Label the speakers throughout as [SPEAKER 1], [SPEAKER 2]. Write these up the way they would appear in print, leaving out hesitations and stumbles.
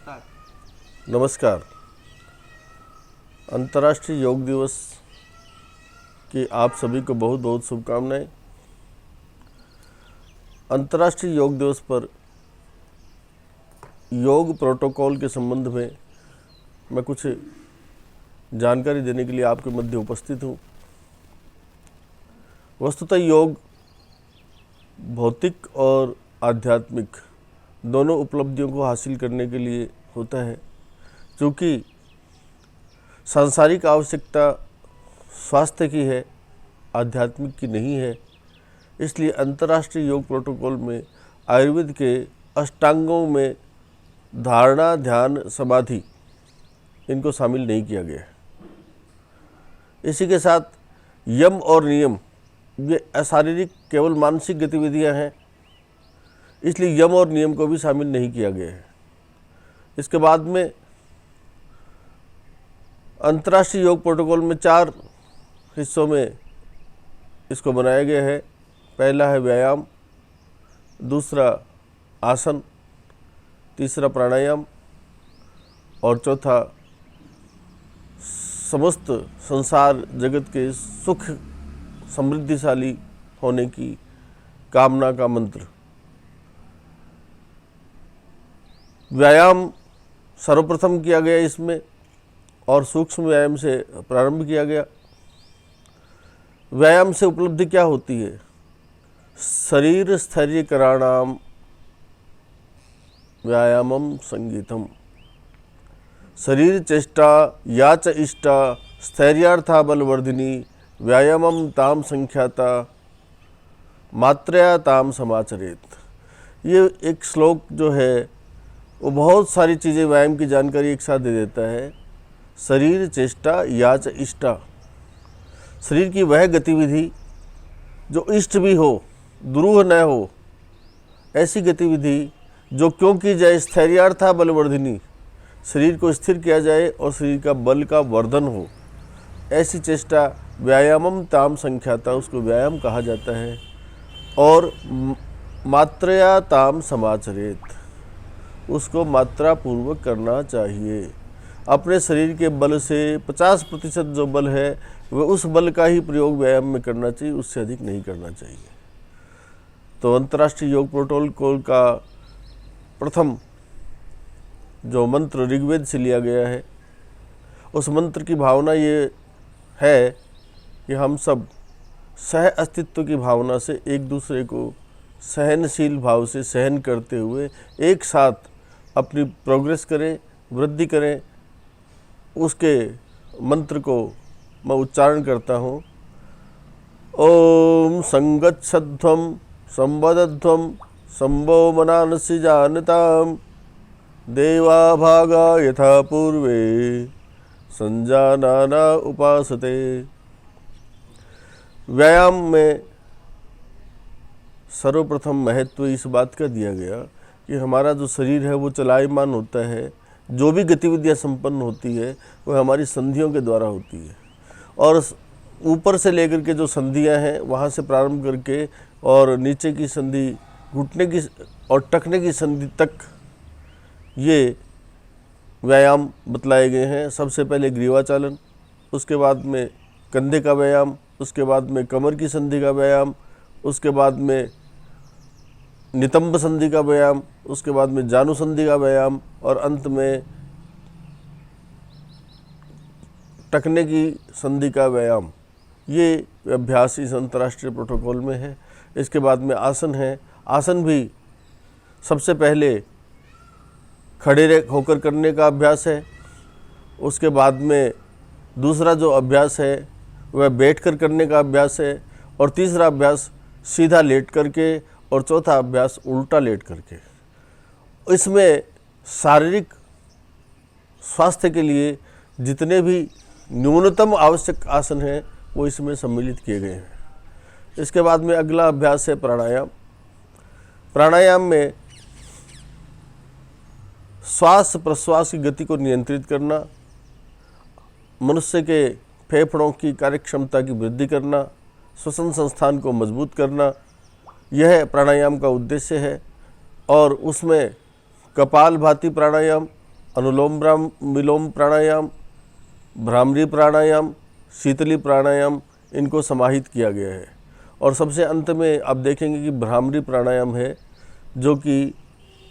[SPEAKER 1] नमस्कार।
[SPEAKER 2] नमस्कार। अंतर्राष्ट्रीय योग दिवस की आप सभी को बहुत बहुत शुभकामनाएं। अंतर्राष्ट्रीय योग दिवस पर योग प्रोटोकॉल के संबंध में मैं कुछ जानकारी देने के लिए आपके मध्य उपस्थित हूँ। वस्तुतः योग भौतिक और आध्यात्मिक दोनों उपलब्धियों को हासिल करने के लिए होता है। क्योंकि सांसारिक आवश्यकता स्वास्थ्य की है, आध्यात्मिक की नहीं है, इसलिए अंतर्राष्ट्रीय योग प्रोटोकॉल में आयुर्वेद के अष्टांगों में धारणा, ध्यान, समाधि इनको शामिल नहीं किया गया है। इसी के साथ यम और नियम ये अशारीरिक केवल मानसिक गतिविधियां हैं, इसलिए यम और नियम को भी शामिल नहीं किया गया है। इसके बाद में अंतर्राष्ट्रीय योग प्रोटोकॉल में 4 हिस्सों में इसको बनाया गया है। पहला है व्यायाम, दूसरा आसन, तीसरा प्राणायाम और चौथा समस्त संसार जगत के सुख समृद्धिशाली होने की कामना का मंत्र। व्यायाम सर्वप्रथम किया गया इसमें और सूक्ष्म व्यायाम से प्रारंभ किया गया। व्यायाम से उपलब्धि क्या होती है? शरीर स्थैर्यकराणाम व्यायामम संगीतम। शरीर चेष्टा या च इष्टा स्थैर्यार्था बलवर्धिनी व्यायामम ताम संख्याता मात्रया ताम समाचरेत। ये एक श्लोक जो है वो बहुत सारी चीज़ें व्यायाम की जानकारी एक साथ दे देता है। शरीर चेष्टा या च इष्टा, शरीर की वह गतिविधि जो इष्ट भी हो, दुरूह न हो, ऐसी गतिविधि जो क्यों की जाए, स्थैर्यार्था बलवर्धिनी, शरीर को स्थिर किया जाए और शरीर का बल का वर्धन हो, ऐसी चेष्टा व्यायामम ताम संख्याता, उसको व्यायाम कहा जाता है। और मात्रया ताम समाचरेत, उसको मात्रा पूर्वक करना चाहिए। अपने शरीर के बल से 50% जो बल है वह उस बल का ही प्रयोग व्यायाम में करना चाहिए, उससे अधिक नहीं करना चाहिए। तो अंतर्राष्ट्रीय योग प्रोटोकॉल का प्रथम जो मंत्र ऋग्वेद से लिया गया है, उस मंत्र की भावना ये है कि हम सब सह अस्तित्व की भावना से एक दूसरे को सहनशील भाव से सहन करते हुए एक साथ अपनी प्रोग्रेस करें, वृद्धि करें। उसके मंत्र को मैं उच्चारण करता हूँ। ओम संगच्छध्वं संवदध्वं संभो मनानसि जानताम देवा भागा यथा पूर्वे संजानाना उपासते। व्यायाम में सर्वप्रथम महत्व इस बात का दिया गया कि हमारा जो शरीर है वो चलायमान होता है। जो भी गतिविधियां संपन्न होती है वह हमारी संधियों के द्वारा होती है, और ऊपर से लेकर के जो संधियां हैं वहाँ से प्रारंभ करके और नीचे की संधि, घुटने की और टखने की संधि तक ये व्यायाम बतलाए गए हैं। सबसे पहले ग्रीवाचालन, उसके बाद में कंधे का व्यायाम, उसके बाद में कमर की संधि का व्यायाम, उसके बाद में नितंब संधि का व्यायाम, उसके बाद में जानु संधि का व्यायाम और अंत में टखने की संधि का व्यायाम। ये अभ्यास इस अंतर्राष्ट्रीय प्रोटोकॉल में है। इसके बाद में आसन है। आसन भी सबसे पहले खड़े होकर करने का अभ्यास है। उसके बाद में दूसरा जो अभ्यास है वह बैठकर करने का अभ्यास है, और तीसरा अभ्यास सीधा लेट करके, और चौथा अभ्यास उल्टा लेट करके। इसमें शारीरिक स्वास्थ्य के लिए जितने भी न्यूनतम आवश्यक आसन हैं वो इसमें सम्मिलित किए गए हैं। इसके बाद में अगला अभ्यास है प्राणायाम। प्राणायाम में श्वास प्रश्वास की गति को नियंत्रित करना, मनुष्य के फेफड़ों की कार्यक्षमता की वृद्धि करना, श्वसन संस्थान को मजबूत करना, यह प्राणायाम का उद्देश्य है। और उसमें कपालभाति प्राणायाम, अनुलोम विलोम प्राणायाम, भ्रामरी प्राणायाम, शीतली प्राणायाम, इनको समाहित किया गया है। और सबसे अंत में आप देखेंगे कि भ्रामरी प्राणायाम है, जो कि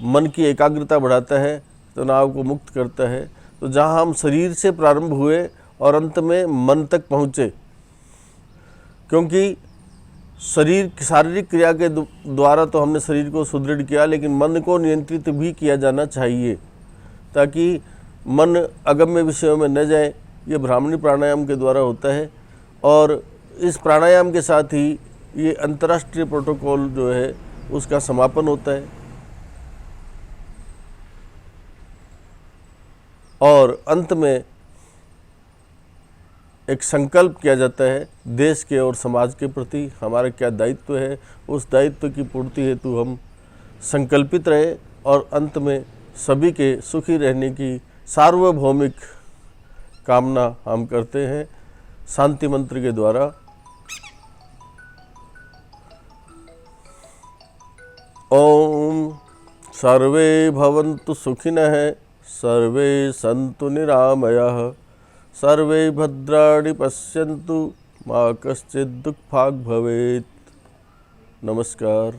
[SPEAKER 2] मन की एकाग्रता बढ़ाता है, तनाव को मुक्त करता है। तो जहाँ हम शरीर से प्रारंभ हुए और अंत में मन तक पहुँचे, क्योंकि शारीरिक क्रिया के द्वारा तो हमने शरीर को सुदृढ़ किया, लेकिन मन को नियंत्रित भी किया जाना चाहिए ताकि मन अगम्य विषयों में न जाए। ये भ्रामरी प्राणायाम के द्वारा होता है। और इस प्राणायाम के साथ ही ये अंतर्राष्ट्रीय प्रोटोकॉल जो है उसका समापन होता है और अंत में एक संकल्प किया जाता है देश के और समाज के प्रति हमारा क्या दायित्व है। उस दायित्व की पूर्ति हेतु हम संकल्पित रहे और अंत में सभी के सुखी रहने की सार्वभौमिक कामना हम करते हैं शांति मंत्र के द्वारा। ओम सर्वे भवन्तु सुखिनः, सर्वे सन्तु निरामयाः, सर्वे भद्राणि पश्यन्तु, मा कश्चित् दुःखभाग् भवेत्। नमस्कार।